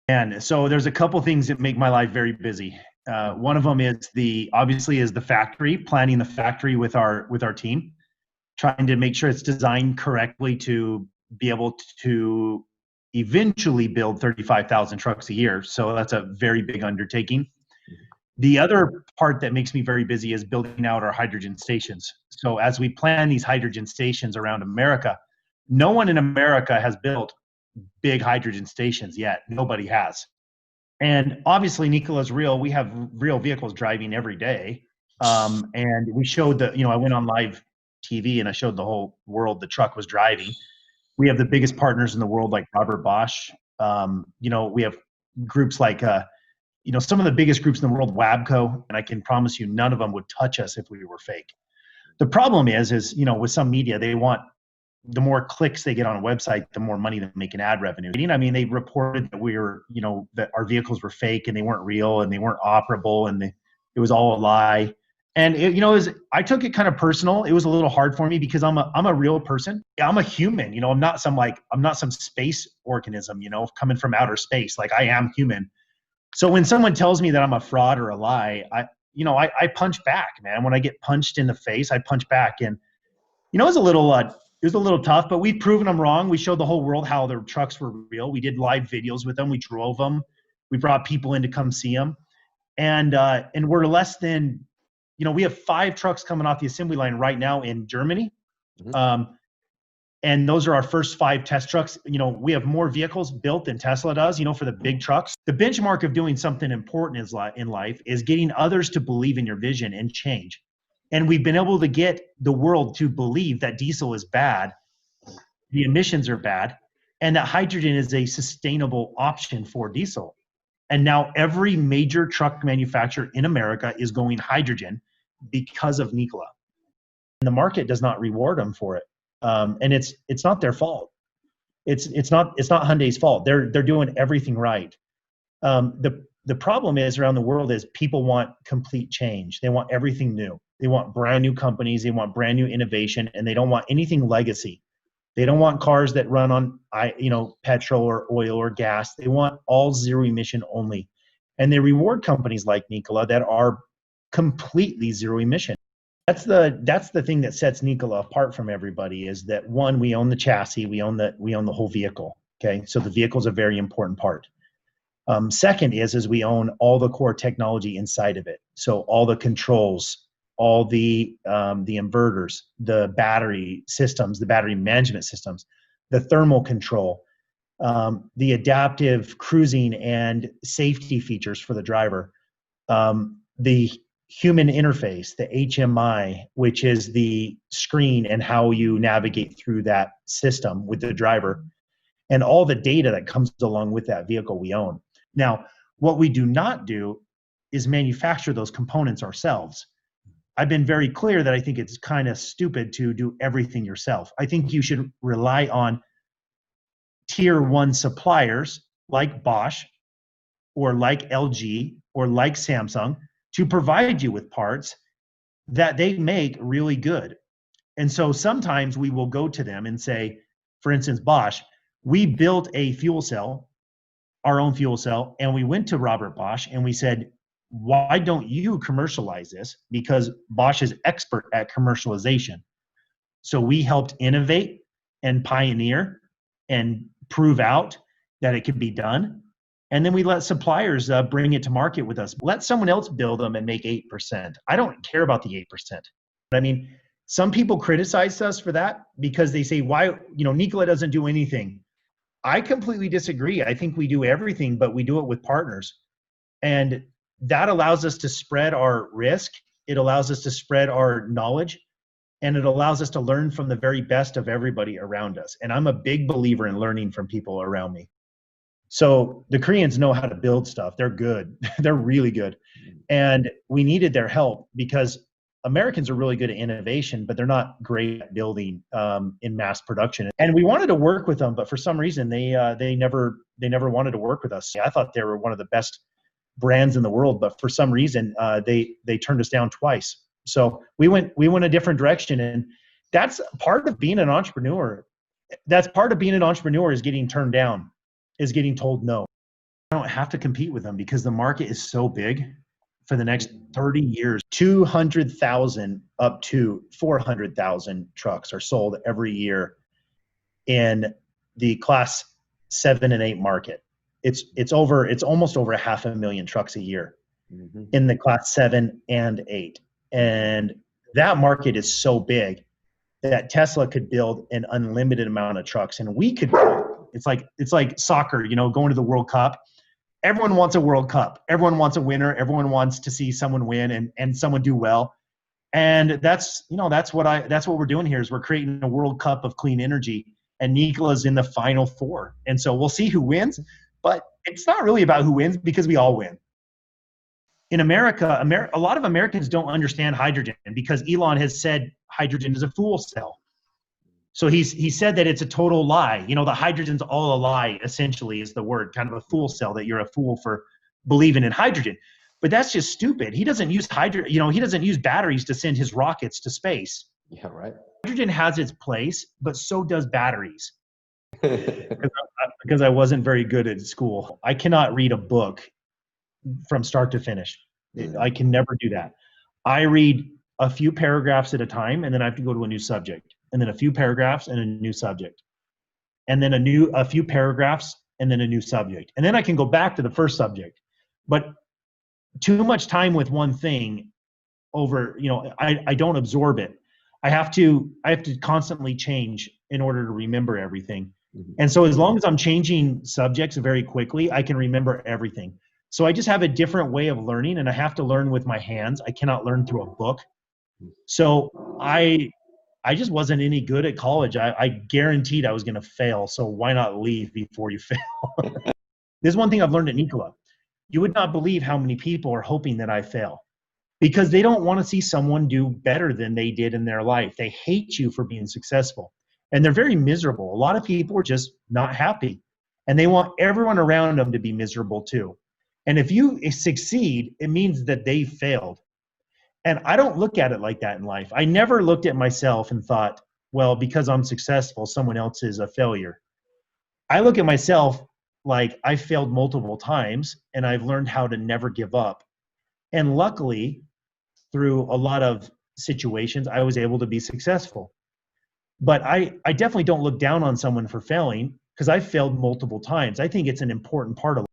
And so there's a couple things that make my life very busy. One of them is obviously is the factory, planning the factory with our team, trying to make sure it's designed correctly to be able to eventually build 35,000 trucks a year. So that's a very big undertaking. The other part that makes me very busy is building out our hydrogen stations. So as we plan these hydrogen stations around America, no one in America has built big hydrogen stations yet. Nobody has. And obviously Nikola's real. We have real vehicles driving every day. And we showed I went on live TV and I showed the whole world the truck was driving. We have the biggest partners in the world, like Robert Bosch. We have groups like, some of the biggest groups in the world, WABCO, and I can promise you none of them would touch us if we were fake. The problem is with some media, they want the more clicks they get on a website, the more money they make in ad revenue. I mean, they reported that that our vehicles were fake and they weren't real and they weren't operable and it was all a lie. And I took it kind of personal. It was a little hard for me because I'm a real person. I'm a human. I'm not some space organism. Coming from outer space. Like I am human. So when someone tells me that I'm a fraud or a lie, I punch back, man. When I get punched in the face, I punch back. And it was a little tough, but we've proven them wrong. We showed the whole world how their trucks were real. We did live videos with them. We drove them. We brought people in to come see them, and we're less than. We have 5 trucks coming off the assembly line right now in Germany. Mm-hmm. And those are our first 5 test trucks. We have more vehicles built than Tesla does, for the big trucks. The benchmark of doing something important in life is getting others to believe in your vision and change. And we've been able to get the world to believe that diesel is bad, the emissions are bad, and that hydrogen is a sustainable option for diesel. And now every major truck manufacturer in America is going hydrogen because of Nikola. And the market does not reward them for it. And it's not their fault. It's not Hyundai's fault. They're doing everything right. The problem is around the world is people want complete change. They want everything new. They want brand new companies. They want brand new innovation, and they don't want anything legacy. They don't want cars that run on petrol or oil or gas. They want all zero emission only. And they reward companies like Nikola that are completely zero emission. That's the thing that sets Nikola apart from everybody is that, one, we own the chassis, we own the whole vehicle. Okay, so the vehicle is a very important part. Second is we own all the core technology inside of it. So all the controls, all the inverters, the battery systems, the battery management systems, the thermal control, the adaptive cruising and safety features for the driver, the human interface, the HMI, which is the screen and how you navigate through that system with the driver, and all the data that comes along with that vehicle we own. Now, what we do not do is manufacture those components ourselves. I've been very clear that I think it's kind of stupid to do everything yourself. I think you should rely on tier 1 suppliers like Bosch or like LG or like Samsung to provide you with parts that they make really good. And so sometimes we will go to them and say, for instance, Bosch, we built a fuel cell, our own fuel cell, and we went to Robert Bosch and we said, why don't you commercialize this? Because Bosch is expert at commercialization. So we helped innovate and pioneer and prove out that it could be done. And then we let suppliers bring it to market with us. Let someone else build them and make 8%. I don't care about the 8%. I mean, some people criticize us for that because they say, why, Nikola doesn't do anything. I completely disagree. I think we do everything, but we do it with partners. And that allows us to spread our risk. It allows us to spread our knowledge. And it allows us to learn from the very best of everybody around us. And I'm a big believer in learning from people around me. So the Koreans know how to build stuff. They're good. They're really good. And we needed their help because Americans are really good at innovation, but they're not great at building in mass production. And we wanted to work with them, but for some reason they never wanted to work with us. I thought they were one of the best brands in the world, but for some reason they turned us down twice. So we went a different direction, and that's part of being an entrepreneur. That's part of being an entrepreneur is getting turned down, is getting told no. don't have to compete with them because the market is so big. For the next 30 years, 200,000 up to 400,000 trucks are sold every year in the class 7 and 8 market. It's almost over 500,000 trucks a year in the class 7 and 8. And that market is so big that Tesla could build an unlimited amount of trucks, and we could build. It's like soccer, going to the World Cup. Everyone wants a World Cup. Everyone wants a winner. Everyone wants to see someone win and someone do well. And that's what we're doing here is we're creating a World Cup of clean energy, and Nikola's in the final 4. And so we'll see who wins, but it's not really about who wins because we all win. In America, a lot of Americans don't understand hydrogen because Elon has said hydrogen is a fuel cell. So he said that it's a total lie. The hydrogen's all a lie, essentially, is the word, kind of a fool cell, that you're a fool for believing in hydrogen. But that's just stupid. He doesn't use he doesn't use batteries to send his rockets to space. Yeah, right. Hydrogen has its place, but so does batteries. Because I wasn't very good at school. I cannot read a book from start to finish. I can never do that. I read a few paragraphs at a time, and then I have to go to a new subject. And then a few paragraphs and a new subject, and then a few paragraphs and then a new subject. And then I can go back to the first subject. But too much time with one thing over, I don't absorb it. I have to constantly change in order to remember everything. And so as long as I'm changing subjects very quickly, I can remember everything. So I just have a different way of learning, and I have to learn with my hands. I cannot learn through a book. So I just wasn't any good at college. I guaranteed I was going to fail. So why not leave before you fail? There's one thing I've learned at Nikola. You would not believe how many people are hoping that I fail because they don't want to see someone do better than they did in their life. They hate you for being successful, and they're very miserable. A lot of people are just not happy, and they want everyone around them to be miserable too. And if you succeed, it means that they failed. And I don't look at it like that in life. I never looked at myself and thought, well, because I'm successful, someone else is a failure. I look at myself like I failed multiple times, and I've learned how to never give up. And luckily, through a lot of situations, I was able to be successful. But I definitely don't look down on someone for failing because I failed multiple times. I think it's an important part of